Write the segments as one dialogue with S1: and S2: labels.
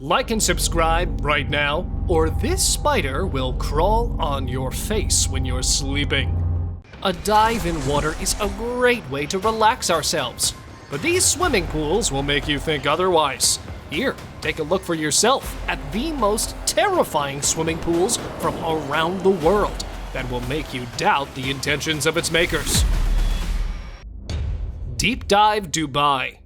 S1: Like and subscribe right now, or this spider will crawl on your face when you're sleeping. A dive in water is a great way to relax ourselves, but these swimming pools will make you think otherwise. Here, take a look for yourself at the most terrifying swimming pools from around the world that will make you doubt the intentions of its makers. Deep Dive Dubai.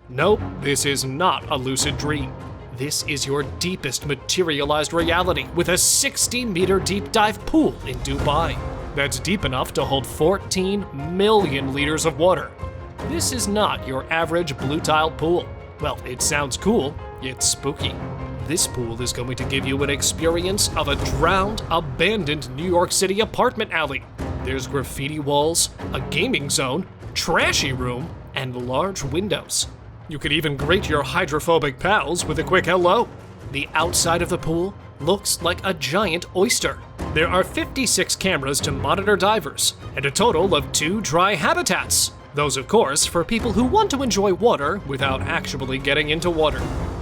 S1: Nope, this is not a lucid dream. This is your deepest materialized reality with a 60-meter deep dive pool in Dubai. That's deep enough to hold 14 million liters of water. This is not your average blue tile pool. Well, it sounds cool, it's spooky. This pool is going to give you an experience of a drowned, abandoned New York City apartment alley. There's graffiti walls, a gaming zone, trashy room, and large windows. You could even greet your hydrophobic pals with a quick hello. The outside of the pool looks like a giant oyster. There are 56 cameras to monitor divers, and a total of 2 dry habitats. Those, of course, for people who want to enjoy water without actually getting into water.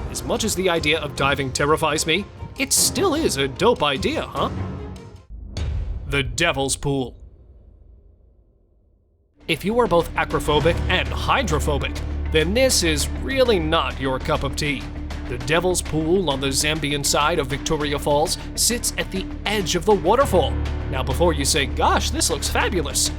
S1: As much as the idea of diving terrifies me, it still is a dope idea, huh? The Devil's Pool. If you are both acrophobic and hydrophobic, then this is really not your cup of tea. The Devil's Pool on the Zambian side of Victoria Falls sits at the edge of the waterfall. Now before you say, gosh, this looks fabulous,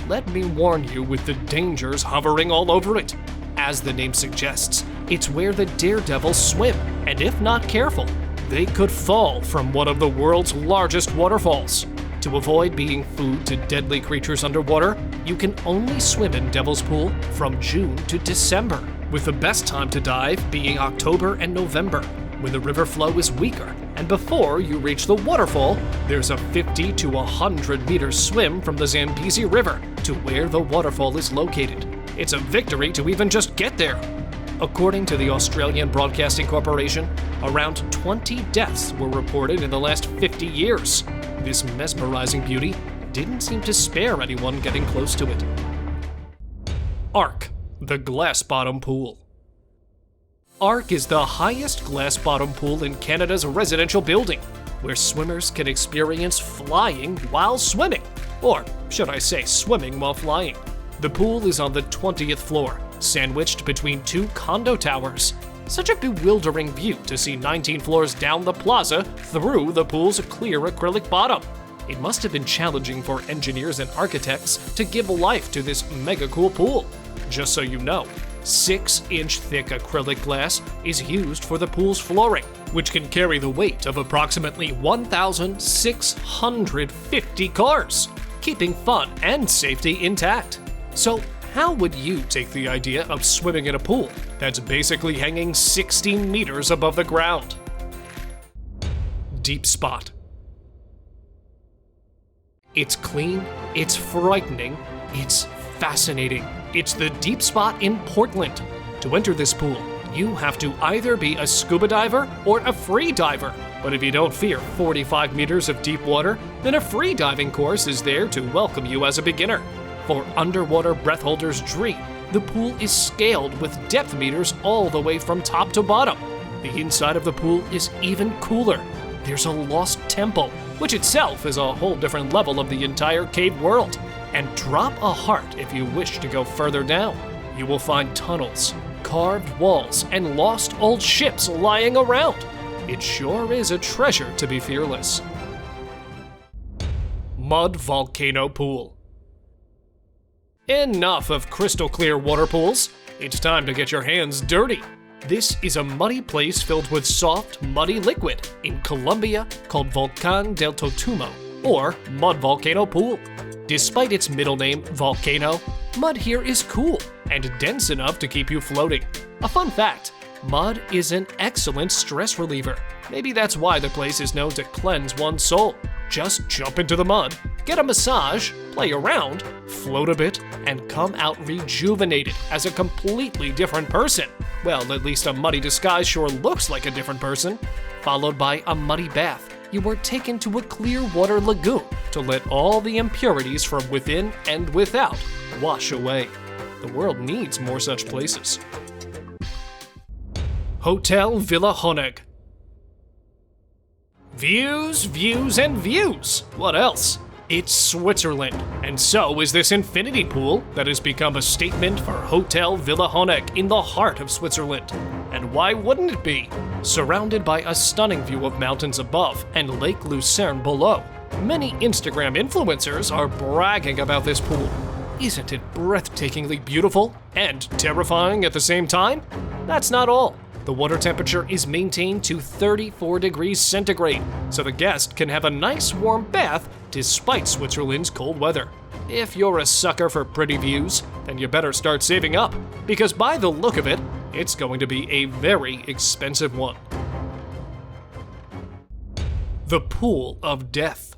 S1: let me warn you with the dangers hovering all over it. As the name suggests, it's where the daredevils swim, and if not careful, they could fall from one of the world's largest waterfalls. To avoid being food to deadly creatures underwater, you can only swim in Devil's Pool from June to December, with the best time to dive being October and November, when the river flow is weaker, and before you reach the waterfall, there's a 50 to 100 meter swim from the Zambezi River to where the waterfall is located. It's a victory to even just get there. According to the Australian Broadcasting Corporation, around 20 deaths were reported in the last 50 years. This mesmerizing beauty didn't seem to spare anyone getting close to it. Ark, the glass bottom pool. Ark is the highest glass bottom pool in Canada's residential building, where swimmers can experience flying while swimming. Or should I say swimming while flying? The pool is on the 20th floor, sandwiched between 2 condo towers. Such a bewildering view to see 19 floors down the plaza through the pool's clear acrylic bottom. It must have been challenging for engineers and architects to give life to this mega cool pool. Just so you know, 6-inch thick acrylic glass is used for the pool's flooring, which can carry the weight of approximately 1,650 cars, keeping fun and safety intact. So, how would you take the idea of swimming in a pool that's basically hanging 16 meters above the ground? Deep Spot. It's clean, it's frightening, it's fascinating. It's the Deep Spot in Portland. To enter this pool, you have to either be a scuba diver or a free diver. But if you don't fear 45 meters of deep water, then a free diving course is there to welcome you as a beginner. For underwater breath holders' dream, the pool is scaled with depth meters all the way from top to bottom. The inside of the pool is even cooler. There's a lost temple, which itself is a whole different level of the entire cave world. And drop a heart if you wish to go further down. You will find tunnels, carved walls, and lost old ships lying around. It sure is a treasure to be fearless. Mud Volcano Pool. Enough of crystal clear water pools. It's time to get your hands dirty. This is a muddy place filled with soft, muddy liquid in Colombia called Volcán del Totumo, or Mud Volcano Pool. Despite its middle name, Volcano, mud here is cool and dense enough to keep you floating. A fun fact, mud is an excellent stress reliever. Maybe that's why the place is known to cleanse one's soul. Just jump into the mud, get a massage, play around, float a bit, and come out rejuvenated as a completely different person. Well, at least a muddy disguise sure looks like a different person. Followed by a muddy bath, you are taken to a clear water lagoon to let all the impurities from within and without wash away. The world needs more such places. Hotel Villa HONEGG. Views, views, and views. What else? It's Switzerland, and so is this infinity pool that has become a statement for Hotel Villa HONEGG in the heart of Switzerland. And why wouldn't it be? Surrounded by a stunning view of mountains above and Lake Lucerne below, many Instagram influencers are bragging about this pool. Isn't it breathtakingly beautiful and terrifying at the same time? That's not all. The water temperature is maintained to 34 degrees centigrade, so the guest can have a nice warm bath despite Switzerland's cold weather. If you're a sucker for pretty views, then you better start saving up, because by the look of it, it's going to be a very expensive one. The Pool of Death.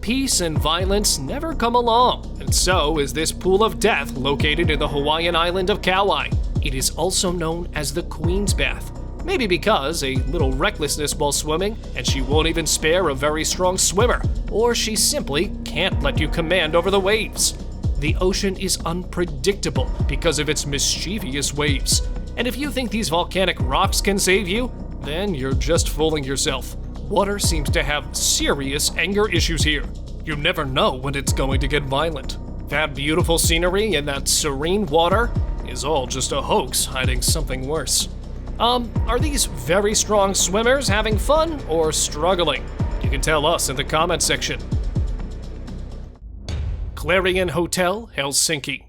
S1: Peace and violence never come along, and so is this pool of death located in the Hawaiian island of Kauai. It is also known as the Queen's Bath, maybe because a little recklessness while swimming and she won't even spare a very strong swimmer, or she simply can't let you command over the waves. The ocean is unpredictable because of its mischievous waves, and if you think these volcanic rocks can save you, then you're just fooling yourself. Water seems to have serious anger issues here. You never know when it's going to get violent. That beautiful scenery and that serene water is all just a hoax hiding something worse. Are these very strong swimmers having fun or struggling? You can tell us in the comments section. CLARION Hotel, Helsinki.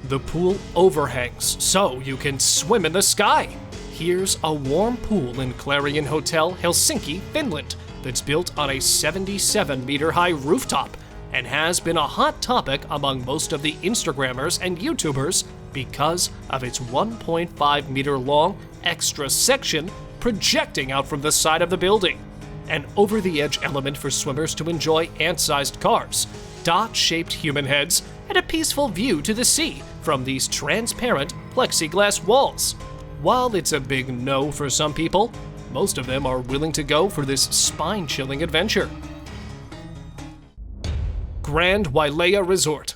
S1: The pool overhangs, so you can swim in the sky. Here's a warm pool in CLARION Hotel, Helsinki, Finland, that's built on a 77-meter-high rooftop and has been a hot topic among most of the Instagrammers and YouTubers because of its 1.5-meter-long extra section projecting out from the side of the building. An over-the-edge element for swimmers to enjoy ant-sized cars, dot-shaped human heads, and a peaceful view to the sea from these transparent plexiglass walls. While it's a big no for some people, most of them are willing to go for this spine-chilling adventure. Grand WAILEA Resort.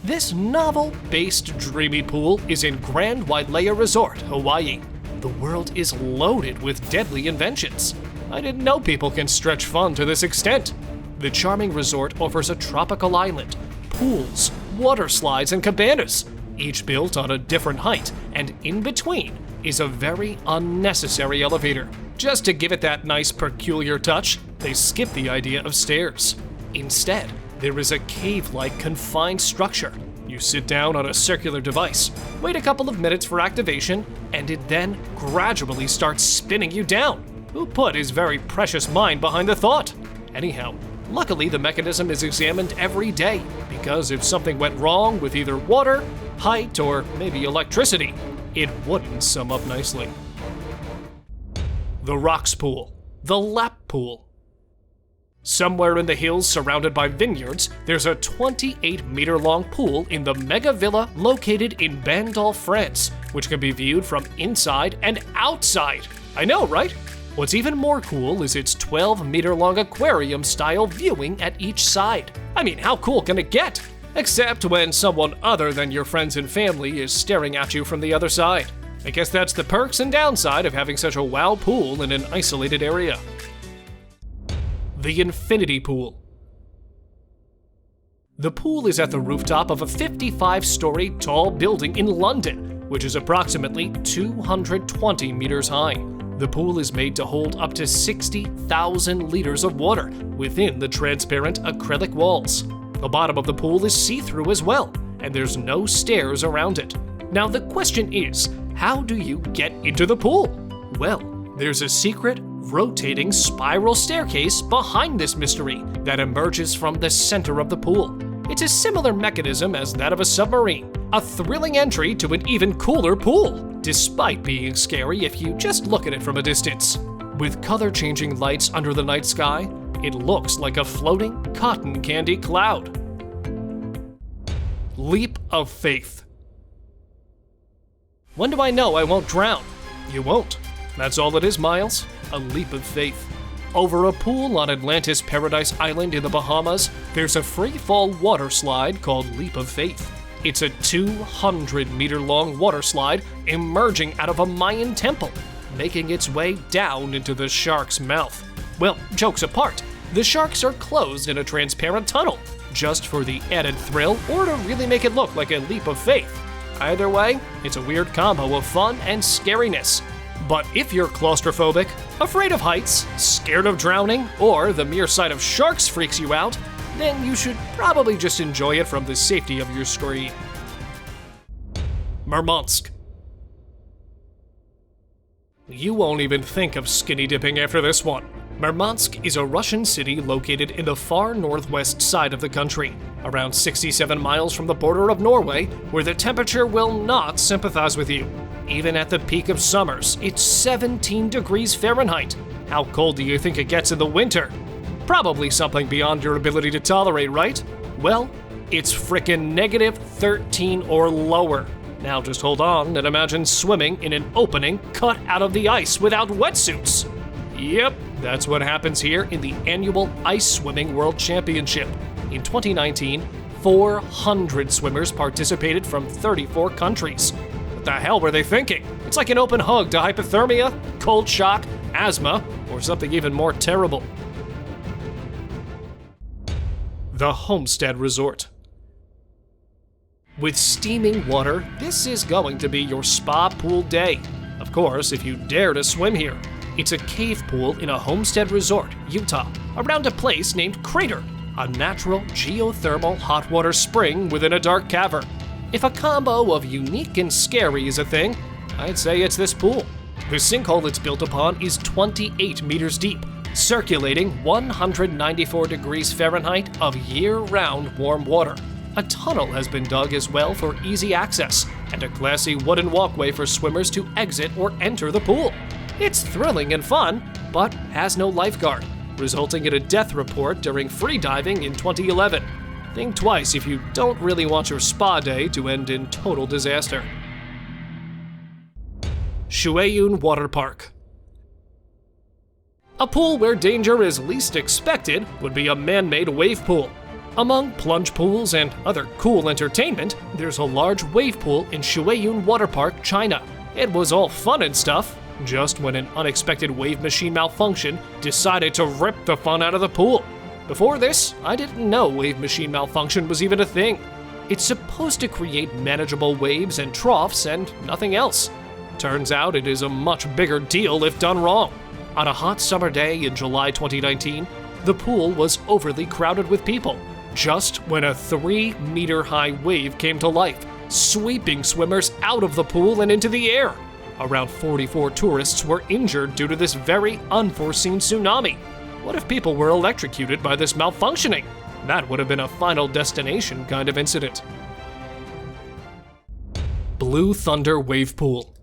S1: This novel-based dreamy pool is in Grand WAILEA Resort, Hawaii. The world is loaded with deadly inventions. I didn't know people can stretch fun to this extent. The charming resort offers a tropical island, pools, water slides, and cabanas, each built on a different height, and in between is a very unnecessary elevator. Just to give it that nice peculiar touch, they skip the idea of stairs. Instead, there is a cave-like confined structure. You sit down on a circular device, wait a couple of minutes for activation, and it then gradually starts spinning you down. Who put his very precious mind behind the thought? Anyhow, luckily the mechanism is examined every day, because if something went wrong with either water, height, or maybe electricity, it wouldn't sum up nicely. The Rocks Pool. The Lap Pool. Somewhere in the hills surrounded by vineyards, there's a 28-meter-long pool in the mega villa located in Bandol, France, which can be viewed from inside and outside. I know, right? What's even more cool is its 12-meter-long aquarium-style viewing at each side. I mean, how cool can it get? Except when someone other than your friends and family is staring at you from the other side. I guess that's the perks and downside of having such a wow pool in an isolated area. The Infinity Pool. The pool is at the rooftop of a 55-story tall building in London, which is approximately 220 meters high. The pool is made to hold up to 60,000 liters of water within the transparent acrylic walls. The bottom of the pool is see-through as well, and there's no stairs around it. Now the question is, how do you get into the pool? Well, there's a secret, rotating spiral staircase behind this mystery that emerges from the center of the pool. It's a similar mechanism as that of a submarine, a thrilling entry to an even cooler pool, despite being scary if you just look at it from a distance. With color-changing lights under the night sky, it looks like a floating cotton candy cloud. Leap of Faith. When do I know I won't drown? You won't. That's all it is, Miles. A leap of faith. Over a pool on Atlantis Paradise Island in the Bahamas, there's a free-fall water slide called Leap of Faith. It's a 200-meter-long water slide emerging out of a Mayan temple, making its way down into the shark's mouth. Well, jokes apart, the sharks are closed in a transparent tunnel, just for the added thrill or to really make it look like a leap of faith. Either way, it's a weird combo of fun and scariness. But if you're claustrophobic, afraid of heights, scared of drowning, or the mere sight of sharks freaks you out, then you should probably just enjoy it from the safety of your screen. Murmansk. You won't even think of skinny dipping after this one. Murmansk is a Russian city located in the far northwest side of the country, around 67 miles from the border of Norway, where the temperature will not sympathize with you. Even at the peak of summers, it's 17 degrees Fahrenheit. How cold do you think it gets in the winter? Probably something beyond your ability to tolerate, right? Well, it's frickin' -13 or lower. Now just hold on and imagine swimming in an opening cut out of the ice without wetsuits. Yep, that's what happens here in the annual Ice Swimming World Championship. In 2019, 400 swimmers participated from 34 countries. What the hell were they thinking? It's like an open hug to hypothermia, cold shock, asthma, or something even more terrible. The Homestead Resort. With steaming water, this is going to be your spa pool day. Of course, if you dare to swim here. It's a cave pool in a Homestead resort, Utah, around a place named Crater, a natural geothermal hot water spring within a dark cavern. If a combo of unique and scary is a thing, I'd say it's this pool. The sinkhole it's built upon is 28 meters deep, circulating 194 degrees Fahrenheit of year-round warm water. A tunnel has been dug as well for easy access, and a classy wooden walkway for swimmers to exit or enter the pool. It's thrilling and fun, but has no lifeguard, resulting in a death report during free diving in 2011. Think twice if you don't really want your spa day to end in total disaster. SHUYIYUN Water Park. A pool where danger is least expected would be a man-made wave pool. Among plunge pools and other cool entertainment, there's a large wave pool in SHUYIYUN Water Park, China. It was all fun and stuff, just when an unexpected wave machine malfunction decided to rip the fun out of the pool. Before this, I didn't know wave machine malfunction was even a thing. It's supposed to create manageable waves and troughs and nothing else. Turns out it is a much bigger deal if done wrong. On a hot summer day in July 2019, the pool was overly crowded with people, just when a 3-meter-high wave came to life, sweeping swimmers out of the pool and into the air. Around 44 tourists were injured due to this very unforeseen tsunami. What if people were electrocuted by this malfunctioning? That would have been a Final Destination kind of incident. Blue Thunder Wave Pool.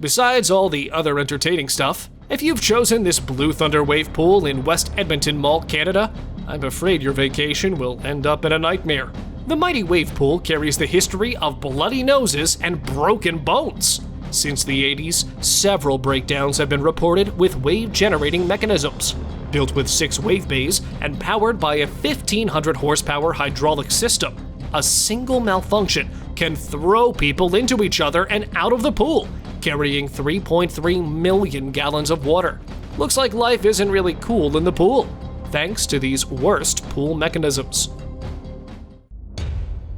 S1: Besides all the other entertaining stuff, if you've chosen this Blue Thunder Wave Pool in West Edmonton Mall, Canada, I'm afraid your vacation will end up in a nightmare. The mighty wave pool carries the history of bloody noses and broken bones. Since the 80s, several breakdowns have been reported with wave-generating mechanisms. Built with 6 wave bays and powered by a 1,500 horsepower hydraulic system, a single malfunction can throw people into each other and out of the pool, carrying 3.3 million gallons of water. Looks like life isn't really cool in the pool, thanks to these worst pool mechanisms.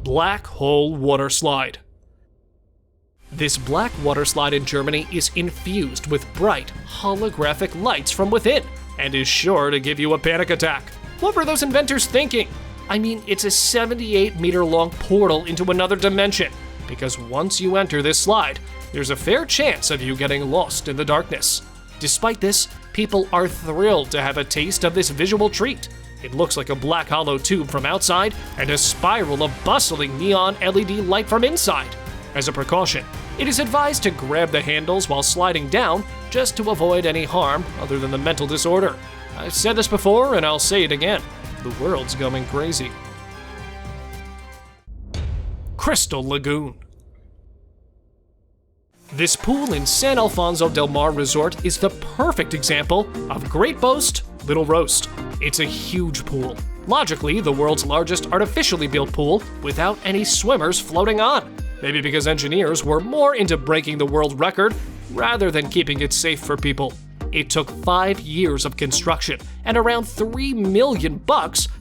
S1: Black Hole Water Slide. This black water slide in Germany is infused with bright, holographic lights from within, and is sure to give you a panic attack. What were those inventors thinking? I mean, it's a 78-meter-long portal into another dimension, because once you enter this slide, there's a fair chance of you getting lost in the darkness. Despite this, people are thrilled to have a taste of this visual treat. It looks like a black hollow tube from outside and a spiral of bustling neon LED light from inside. As a precaution, it is advised to grab the handles while sliding down just to avoid any harm other than the mental disorder. I've said this before and I'll say it again. The world's going crazy. Crystal Lagoon. This pool in San Alfonso del Mar Resort is the perfect example of Great Boast, Little Roast. It's a huge pool, Logically, the world's largest artificially built pool without any swimmers floating on. Maybe because engineers were more into breaking the world record rather than keeping it safe for people. It took 5 years of construction and around $3 million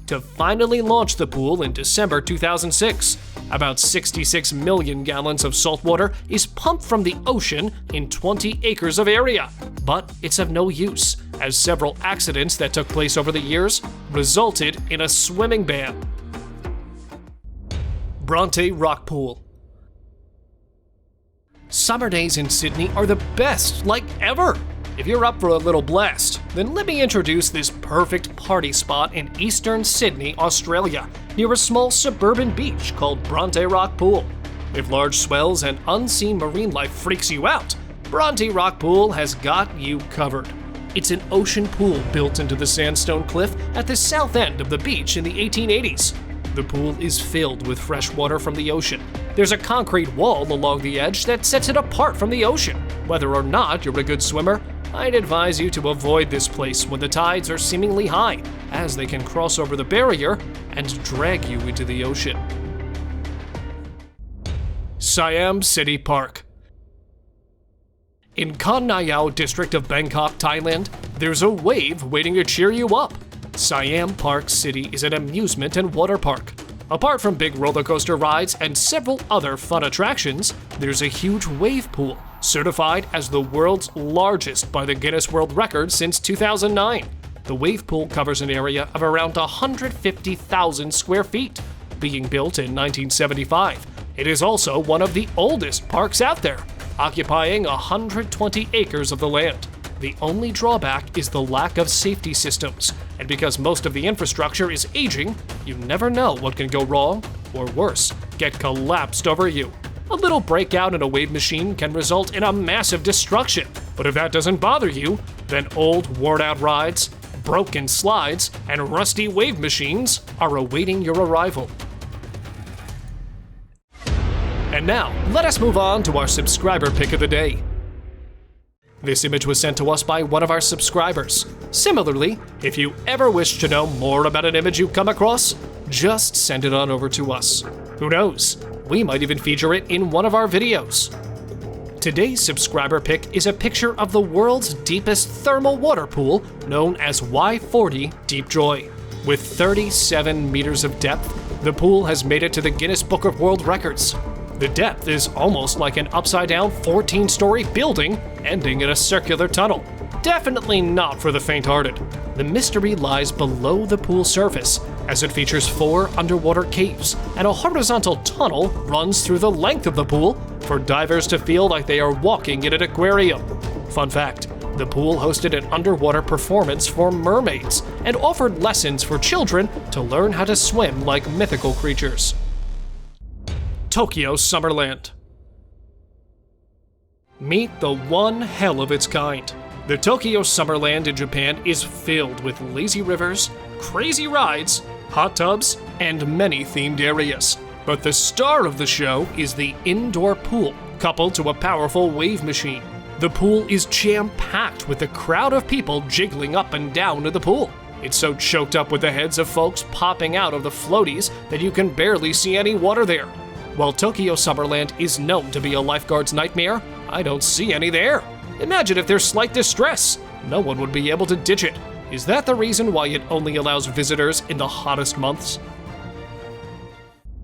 S1: to finally launch the pool in December 2006. About 66 million gallons of salt water is pumped from the ocean in 20 acres of area, but it's of no use, as several accidents that took place over the years resulted in a swimming ban. Bronte Rock Pool. Summer days in Sydney are the best, like ever. If you're up for a little blast, then let me introduce this perfect party spot in eastern Sydney, Australia, near a small suburban beach called Bronte Rock Pool. If large swells and unseen marine life freaks you out, Bronte Rock Pool has got you covered. It's an ocean pool built into the sandstone cliff at the south end of the beach in the 1880s. The pool is filled with fresh water from the ocean. There's a concrete wall along the edge that sets it apart from the ocean. Whether or not you're a good swimmer, I'd advise you to avoid this place when the tides are seemingly high, as they can cross over the barrier and drag you into the ocean. Siam City Park. In Kon Nayao district of Bangkok, Thailand, there's a wave waiting to cheer you up. Siam Park City is an amusement and water park. Apart from big roller coaster rides and several other fun attractions, there's a huge wave pool, certified as the world's largest by the Guinness World Records since 2009. The wave pool covers an area of around 150,000 square feet. Being built in 1975, it is also one of the oldest parks out there, occupying 120 acres of the land. The only drawback is the lack of safety systems, and because most of the infrastructure is aging, you never know what can go wrong, or worse, get collapsed over you. A little breakout in a wave machine can result in a massive destruction, but if that doesn't bother you, then old, worn-out rides, broken slides, and rusty wave machines are awaiting your arrival. And now, let us move on to our subscriber pick of the day. This image was sent to us by one of our subscribers. Similarly, if you ever wish to know more about an image you come across, just send it on over to us. Who knows? We might even feature it in one of our videos. Today's subscriber pick is a picture of the world's deepest thermal water pool, known as Y40 Deep Joy. With 37 meters of depth, the pool has made it to the Guinness Book of World Records. The depth is almost like an upside-down 14-story building ending in a circular tunnel. Definitely not for the faint-hearted. The mystery lies below the pool surface, as it features 4 underwater caves, and a horizontal tunnel runs through the length of the pool for divers to feel like they are walking in an aquarium. Fun fact, the pool hosted an underwater performance for mermaids and offered lessons for children to learn how to swim like mythical creatures. Tokyo Summerland. Meet the one hell of its kind. The Tokyo Summerland in Japan is filled with lazy rivers, crazy rides, hot tubs, and many themed areas. But the star of the show is the indoor pool, coupled to a powerful wave machine. The pool is jam-packed with a crowd of people jiggling up and down to the pool. It's so choked up with the heads of folks popping out of the floaties that you can barely see any water there. While Tokyo Summerland is known to be a lifeguard's nightmare, I don't see any there. Imagine if there's slight distress. No one would be able to ditch it. Is that the reason why it only allows visitors in the hottest months?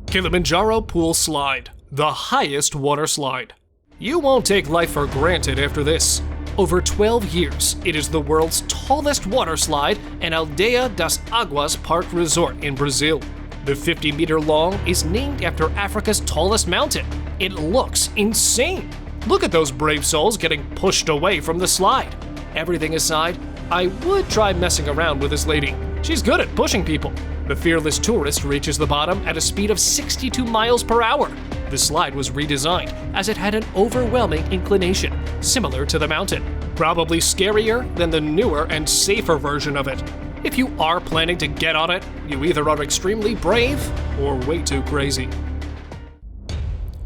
S1: Kilimanjaro Pool Slide, the highest water slide. You won't take life for granted after this. Over 12 years, it is the world's tallest water slide in Aldeia das Águas Park Resort in Brazil. The 50-meter long is named after Africa's tallest mountain. It looks insane. Look at those brave souls getting pushed away from the slide. Everything aside, I would try messing around with this lady. She's good at pushing people. The fearless tourist reaches the bottom at a speed of 62 miles per hour. The slide was redesigned as it had an overwhelming inclination, similar to the mountain. Probably scarier than the newer and safer version of it. If you are planning to get on it, you either are extremely brave or way too crazy.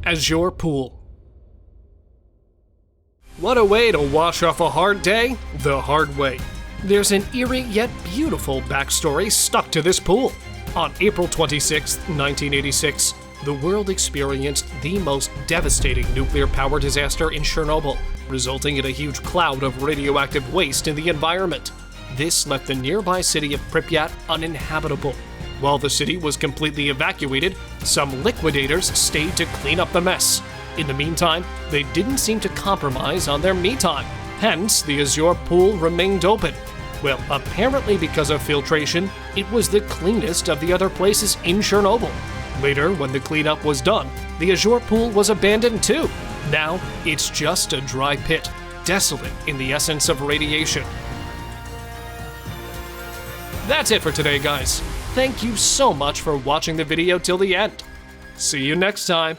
S1: Azure Pool. What a way to wash off a hard day the hard way. There's an eerie yet beautiful backstory stuck to this pool. On April 26, 1986, the world experienced the most devastating nuclear power disaster in Chernobyl, resulting in a huge cloud of radioactive waste in the environment. This left the nearby city of Pripyat uninhabitable. While the city was completely evacuated, some liquidators stayed to clean up the mess. In the meantime, they didn't seem to compromise on their me time. Hence, the Azure pool remained open. Well, apparently because of filtration, it was the cleanest of the other places in Chernobyl. Later, when the cleanup was done, the Azure pool was abandoned too. Now, it's just a dry pit, desolate in the essence of radiation. That's it for today, guys. Thank you so much for watching the video till the end. See you next time.